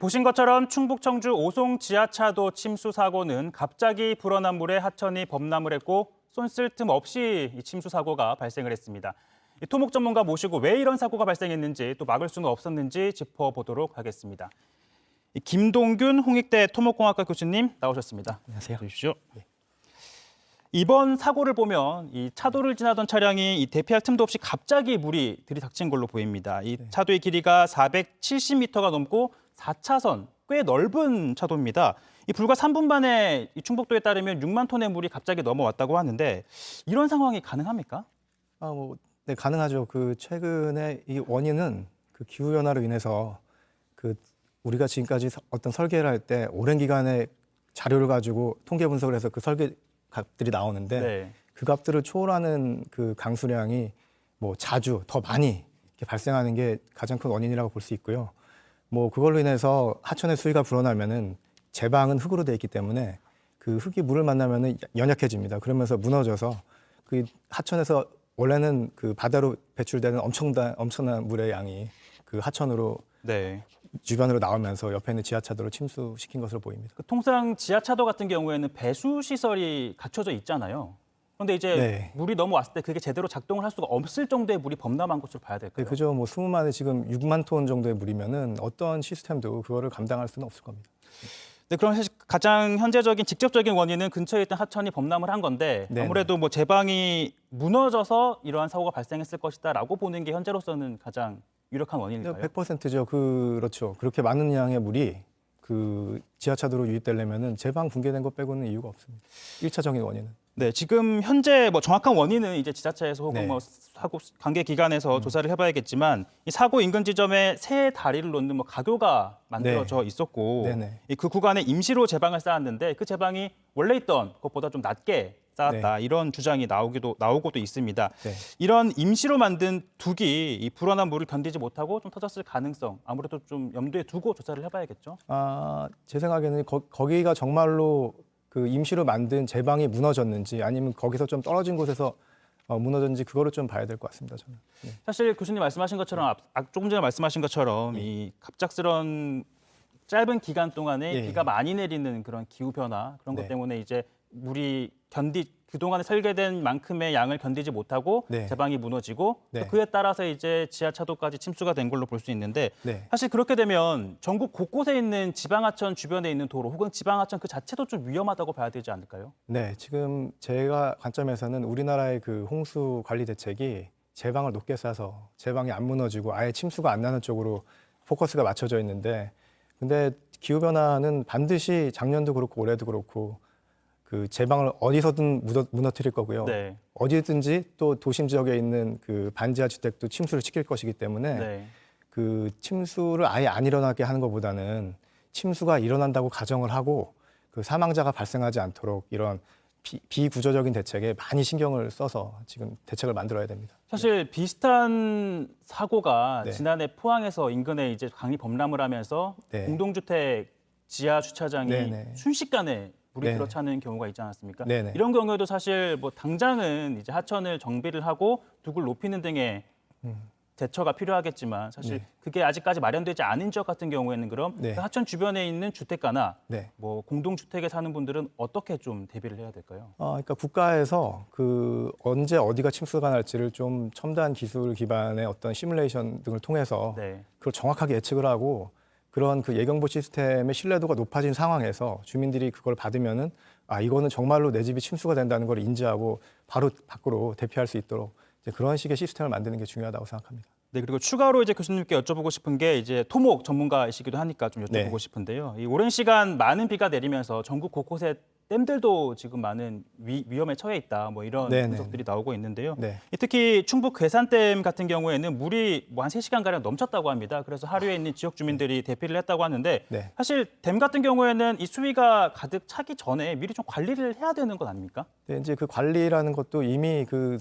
보신 것처럼 충북 청주 오송 지하차도 침수 사고는 갑자기 불어난 물에 하천이 범람을 했고 손쓸 틈 없이 이 침수 사고가 발생을 했습니다. 토목 전문가 모시고 왜 이런 사고가 발생했는지 또 막을 수는 없었는지 짚어보도록 하겠습니다. 김동균 홍익대 토목공학과 교수님 나오셨습니다. 안녕하세요. 주십시오. 이번 사고를 보면 이 차도를 지나던 차량이 이 대피할 틈도 없이 갑자기 물이 들이닥친 걸로 보입니다. 이 차도의 길이가 470m가 넘고 4차선, 꽤 넓은 차도입니다. 이 불과 3분 만에 이 충북도에 따르면 6만 톤의 물이 갑자기 넘어왔다고 하는데 이런 상황이 가능합니까? 네, 가능하죠. 최근에 이 원인은 기후 변화로 인해서 우리가 지금까지 어떤 설계를 할 때 오랜 기간의 자료를 가지고 통계 분석을 해서 그 설계 값들이 나오는데 네. 그 값들을 초월하는 강수량이 자주 더 많이 이렇게 발생하는 게 가장 큰 원인이라고 볼 수 있고요. 그걸로 인해서 하천의 수위가 불어나면은 제방은 흙으로 되어 있기 때문에 그 흙이 물을 만나면은 연약해집니다. 그러면서 무너져서 그 하천에서 원래는 바다로 배출되는 엄청난 물의 양이 그 하천으로 네. 주변으로 나오면서 옆에 있는 지하차도를 침수시킨 것으로 보입니다. 통상 지하차도 같은 경우에는 배수 시설이 갖춰져 있잖아요. 그런데 이제 네. 물이 넘어왔을 때 그게 제대로 작동을 할 수가 없을 정도의 물이 범람한 것으로 봐야 될까요? 네, 그죠. 20만에 지금 6만 톤 정도의 물이면은 어떤 시스템도 그거를 감당할 수는 없을 겁니다. 네, 그럼 사실 가장 현재적인 직접적인 원인은 근처에 있던 하천이 범람을 한 건데 네네. 아무래도 제방이 무너져서 이러한 사고가 발생했을 것이다라고 보는 게 현재로서는 가장 유력한 원인일까요? 100%죠. 그렇죠. 그렇게 많은 양의 물이 지하차도로 유입되려면은 제방 붕괴된 것 빼고는 이유가 없습니다. 1차적인 원인은. 네, 지금 현재 정확한 원인은 이제 지자체에서 혹은 네. 사고 관계 기관에서 조사를 해봐야겠지만 이 사고 인근 지점에 새 다리를 놓는 가교가 만들어져 있었고 네네. 그 구간에 임시로 제방을 쌓았는데 그 제방이 원래 있던 것보다 좀 낮게 쌓았다 이런 주장이 나오고도 있습니다. 네. 이런 임시로 만든 둑이 이 불어난 물을 견디지 못하고 좀 터졌을 가능성 아무래도 좀 염두에 두고 조사를 해봐야겠죠. 제 생각에는 거기가 정말로 임시로 만든 제방이 무너졌는지 아니면 거기서 좀 떨어진 곳에서 무너졌는지 그거를 좀 봐야 될 것 같습니다. 저는. 네. 사실 교수님 말씀하신 것처럼 조금 전에 말씀하신 것처럼 이 갑작스런 짧은 기간 동안에 비가 많이 내리는 그런 기후 변화 그런 것 때문에 이제 물이 그동안에 설계된 만큼의 양을 견디지 못하고 제방이 무너지고 또 그에 따라서 이제 지하차도까지 침수가 된 걸로 볼 수 있는데 사실 그렇게 되면 전국 곳곳에 있는 지방하천 주변에 있는 도로 혹은 지방하천 그 자체도 좀 위험하다고 봐야 되지 않을까요? 네, 지금 제가 관점에서는 우리나라의 홍수 관리 대책이 제방을 높게 싸서 제방이 안 무너지고 아예 침수가 안 나는 쪽으로 포커스가 맞춰져 있는데 근데 기후 변화는 반드시 작년도 그렇고 올해도 그렇고 제방을 어디서든 무너뜨릴 거고요. 네. 어디든지 또 도심 지역에 있는 반지하 주택도 침수를 시킬 것이기 때문에 침수를 아예 안 일어나게 하는 것보다는 침수가 일어난다고 가정을 하고 사망자가 발생하지 않도록 이런 비구조적인 대책에 많이 신경을 써서 지금 대책을 만들어야 됩니다. 사실 비슷한 사고가 지난해 포항에서 인근에 이제 강이 범람을 하면서 공동주택 지하 주차장이 순식간에 물이 들어차는 경우가 있지 않았습니까? 이런 경우에도 사실 당장은 이제 하천을 정비를 하고 둑을 높이는 등의 대처가 필요하겠지만 사실 그게 아직까지 마련되지 않은 지역 같은 경우에는 그럼 그 하천 주변에 있는 주택가나 공동주택에 사는 분들은 어떻게 좀 대비를 해야 될까요? 그러니까 국가에서 언제 어디가 침수가 날지를 좀 첨단 기술 기반의 어떤 시뮬레이션 등을 통해서 그걸 정확하게 예측을 하고 그런 예경보 시스템의 신뢰도가 높아진 상황에서 주민들이 그걸 받으면은 이거는 정말로 내 집이 침수가 된다는 걸 인지하고 바로 밖으로 대피할 수 있도록 이제 그런 식의 시스템을 만드는 게 중요하다고 생각합니다. 네, 그리고 추가로 이제 교수님께 여쭤보고 싶은 게 이제 토목 전문가이시기도 하니까 좀 여쭤보고 싶은데요. 이 오랜 시간 많은 비가 내리면서 전국 곳곳에 댐들도 지금 많은 위험에 처해 있다. 이런 분석들이 나오고 있는데요. 특히 충북 괴산댐 같은 경우에는 물이 한 3시간가량 넘쳤다고 합니다. 그래서 하류에 있는 지역 주민들이 대피를 했다고 하는데 사실 댐 같은 경우에는 이 수위가 가득 차기 전에 미리 좀 관리를 해야 되는 것 아닙니까? 네, 이제 관리라는 것도 이미 그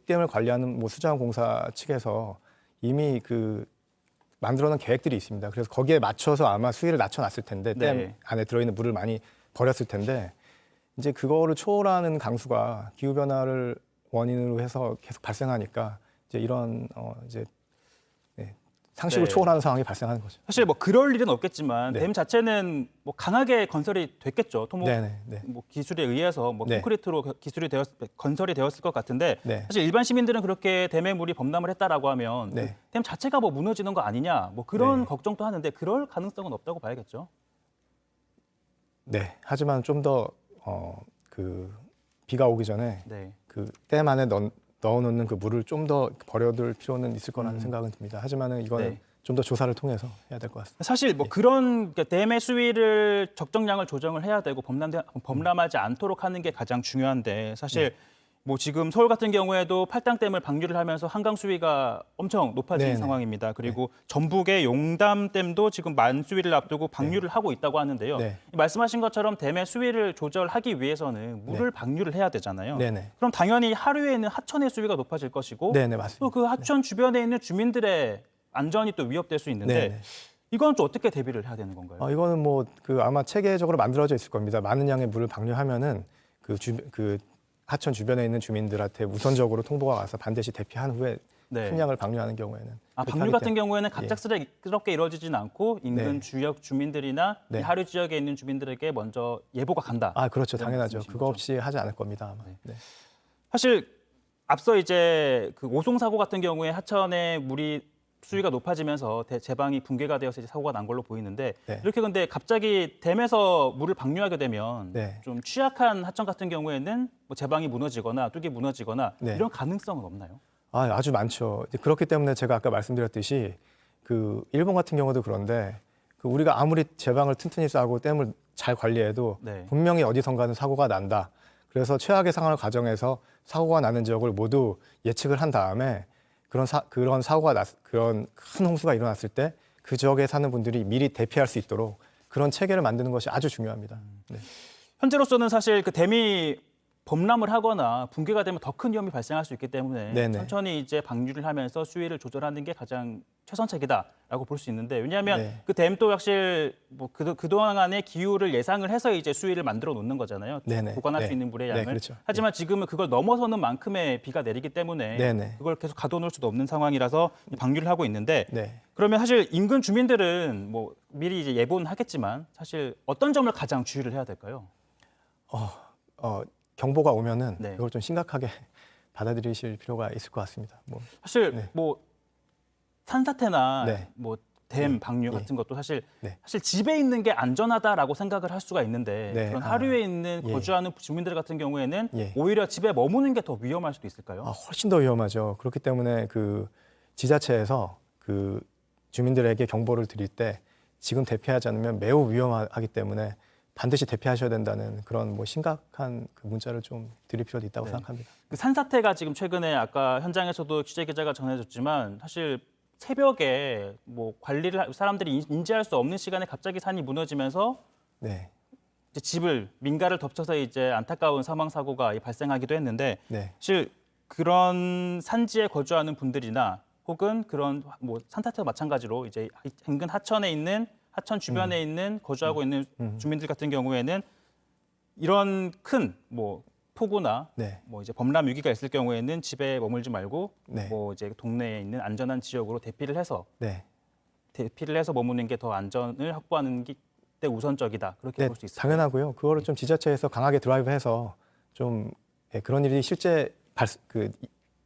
댐을 관리하는 수자원공사 측에서 이미 만들어놓은 계획들이 있습니다. 그래서 거기에 맞춰서 아마 수위를 낮춰놨을 텐데 댐 안에 들어있는 물을 많이 버렸을 텐데 이제 그거를 초월하는 강수가 기후 변화를 원인으로 해서 계속 발생하니까 이제 이런 상식을 네. 초월하는 상황이 발생하는 거죠. 사실 뭐 그럴 일은 없겠지만 네. 댐 자체는 뭐 강하게 건설이 됐겠죠. 토목 네네. 네. 뭐 기술에 의해서 뭐 네. 콘크리트로 건설이 되었을 것 같은데 네. 사실 일반 시민들은 그렇게 댐의 물이 범람을 했다라고 하면 네. 댐 자체가 뭐 무너지는 거 아니냐 뭐 그런 네. 걱정도 하는데 그럴 가능성은 없다고 봐야겠죠. 네. 하지만 좀 더 비가 오기 전에 네. 그 댐 안에 넣어놓는 그 물을 좀 더 버려둘 필요는 있을 거라는 생각은 듭니다. 하지만은 이거는 네. 좀 더 조사를 통해서 해야 될 것 같습니다. 사실 뭐 그런 댐의 수위를 적정량을 조정을 해야 되고 범람하지 않도록 하는 게 가장 중요한데 사실 뭐 지금 서울 같은 경우에도 팔당댐을 방류를 하면서 한강 수위가 엄청 높아진 네네. 상황입니다. 그리고 전북의 용담댐도 지금 만수위를 앞두고 방류를 하고 있다고 하는데요. 네. 말씀하신 것처럼 댐의 수위를 조절하기 위해서는 물을 방류를 해야 되잖아요. 네네. 그럼 당연히 하류에 있는 하천의 수위가 높아질 것이고 네네, 맞습니다. 또 그 하천 주변에 있는 주민들의 안전이 또 위협될 수 있는데 네네. 이건 또 어떻게 대비를 해야 되는 건가요? 이거는 뭐 아마 체계적으로 만들어져 있을 겁니다. 많은 양의 물을 방류하면은 그 하천 주변에 있는 주민들한테 우선적으로 통보가 와서 반드시 대피한 후에 네. 큰 양을 방류하는 경우에는 그렇게 방류 하기 같은 때문에. 경우에는 갑작스럽게 이루어지진 않고 인근 네. 주역 주민들이나 네. 이 하류 지역에 있는 주민들에게 먼저 예보가 간다. 그렇죠. 이런 당연하죠. 말씀이신 그거 거죠? 없이 하지 않을 겁니다. 아마. 네. 네. 사실 앞서 이제 그 오송 사고 같은 경우에 하천에 물이 수위가 높아지면서 제방이 붕괴가 되어서 이제 사고가 난 걸로 보이는데 네. 이렇게 근데 갑자기 댐에서 물을 방류하게 되면 네. 좀 취약한 하천 같은 경우에는 뭐 제방이 무너지거나 뚝이 무너지거나 네. 이런 가능성은 없나요? 아주 많죠. 이제 그렇기 때문에 제가 아까 말씀드렸듯이 그 일본 같은 경우도 그런데 그 우리가 아무리 제방을 튼튼히 쌓고 댐을 잘 관리해도 네. 분명히 어디선가는 사고가 난다. 그래서 최악의 상황을 가정해서 사고가 나는 지역을 모두 예측을 한 다음에 그런 사고가 그런 큰 홍수가 일어났을 때 그 지역에 사는 분들이 미리 대피할 수 있도록 그런 체계를 만드는 것이 아주 중요합니다. 네. 현재로서는 사실 그 댐이 범람을 하거나 붕괴가 되면 더 큰 위험이 발생할 수 있기 때문에 네네. 천천히 이제 방류를 하면서 수위를 조절하는 게 가장 최선책이다라고 볼 수 있는데 왜냐하면 네. 그 댐도 사실 뭐 그동안의 기후를 예상을 해서 이제 수위를 만들어 놓는 거잖아요. 네네. 보관할 네. 수 있는 물의 네, 양을. 그렇죠. 하지만 지금은 그걸 넘어서는 만큼의 비가 내리기 때문에 네네. 그걸 계속 가둬놓을 수도 없는 상황이라서 방류를 하고 있는데 네. 그러면 사실 인근 주민들은 뭐 미리 이제 예보는 하겠지만 사실 어떤 점을 가장 주의를 해야 될까요? 경보가 오면은 네. 이걸 좀 심각하게 받아들이실 필요가 있을 것 같습니다. 뭐 사실 네. 뭐 산사태나 네. 뭐 댐 네. 방류 예. 같은 것도 사실 네. 집에 있는 게 안전하다라고 생각을 할 수가 있는데 네. 그런 하류에 있는 예. 거주하는 주민들 같은 경우에는 예. 오히려 집에 머무는 게 더 위험할 수도 있을까요? 훨씬 더 위험하죠. 그렇기 때문에 그 지자체에서 그 주민들에게 경보를 드릴 때 지금 대피하지 않으면 매우 위험하기 때문에 반드시 대피하셔야 된다는 그런 뭐 심각한 그 문자를 좀 드릴 필요도 있다고 네. 생각합니다. 그 산사태가 지금 최근에 아까 현장에서도 취재 기자가 전해줬지만 사실 새벽에 뭐 관리를 사람들이 인지할 수 없는 시간에 갑자기 산이 무너지면서 네, 이제 집을 민가를 덮쳐서 이제 안타까운 사망 사고가 발생하기도 했는데 네, 사실 그런 산지에 거주하는 분들이나 혹은 그런 뭐 산사태와 마찬가지로 이제 인근 하천에 있는 하천 주변에 있는 거주하고 있는 주민들 같은 경우에는 이런 큰 뭐 폭우나 네, 뭐 이제 범람 위기가 있을 경우에는 집에 머물지 말고 네. 뭐 이제 동네에 있는 안전한 지역으로 대피를 해서 머무는 게 더 안전을 확보하는 게 우선적이다 그렇게 네, 볼 수 있습니다. 당연하고요. 그거를 좀 지자체에서 강하게 드라이브해서 좀 그런 일이 실제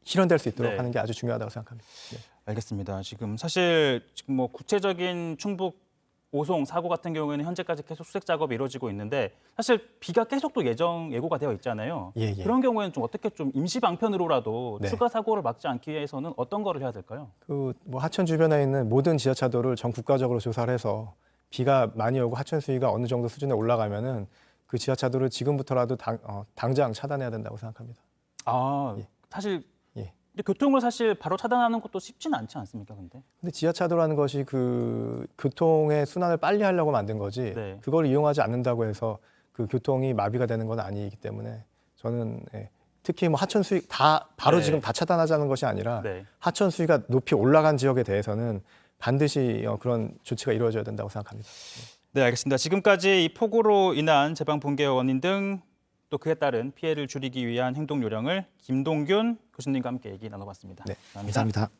실현될 수 있도록 네. 하는 게 아주 중요하다고 생각합니다. 네. 알겠습니다. 지금 사실 뭐 구체적인 충북 오송 사고 같은 경우에는 현재까지 계속 수색 작업이 이루어지고 있는데 사실 비가 계속 또 예고가 되어 있잖아요. 예, 예. 그런 경우에는 좀 어떻게 좀 임시 방편으로라도 네. 추가 사고를 막지 않기 위해서는 어떤 거를 해야 될까요? 그 뭐 하천 주변에 있는 모든 지하차도를 전 국가적으로 조사를 해서 비가 많이 오고 하천 수위가 어느 정도 수준에 올라가면은 그 지하차도를 지금부터라도 당장 차단해야 된다고 생각합니다. 아, 예. 사실 예. 근데 교통을 사실 바로 차단하는 것도 쉽지는 않지 않습니까? 근데 지하차도라는 것이 그 교통의 순환을 빨리 하려고 만든 거지 네. 그걸 이용하지 않는다고 해서 그 교통이 마비가 되는 건 아니기 때문에 저는 특히 뭐 하천 수위 바로 네. 지금 다 차단하자는 것이 아니라 네. 하천 수위가 높이 올라간 지역에 대해서는 반드시 그런 조치가 이루어져야 된다고 생각합니다. 네, 알겠습니다. 지금까지 이 폭우로 인한 제방 붕괴의 원인 등 또 그에 따른 피해를 줄이기 위한 행동 요령을 김동균 교수님과 함께 얘기 나눠봤습니다. 네, 감사합니다. 감사합니다.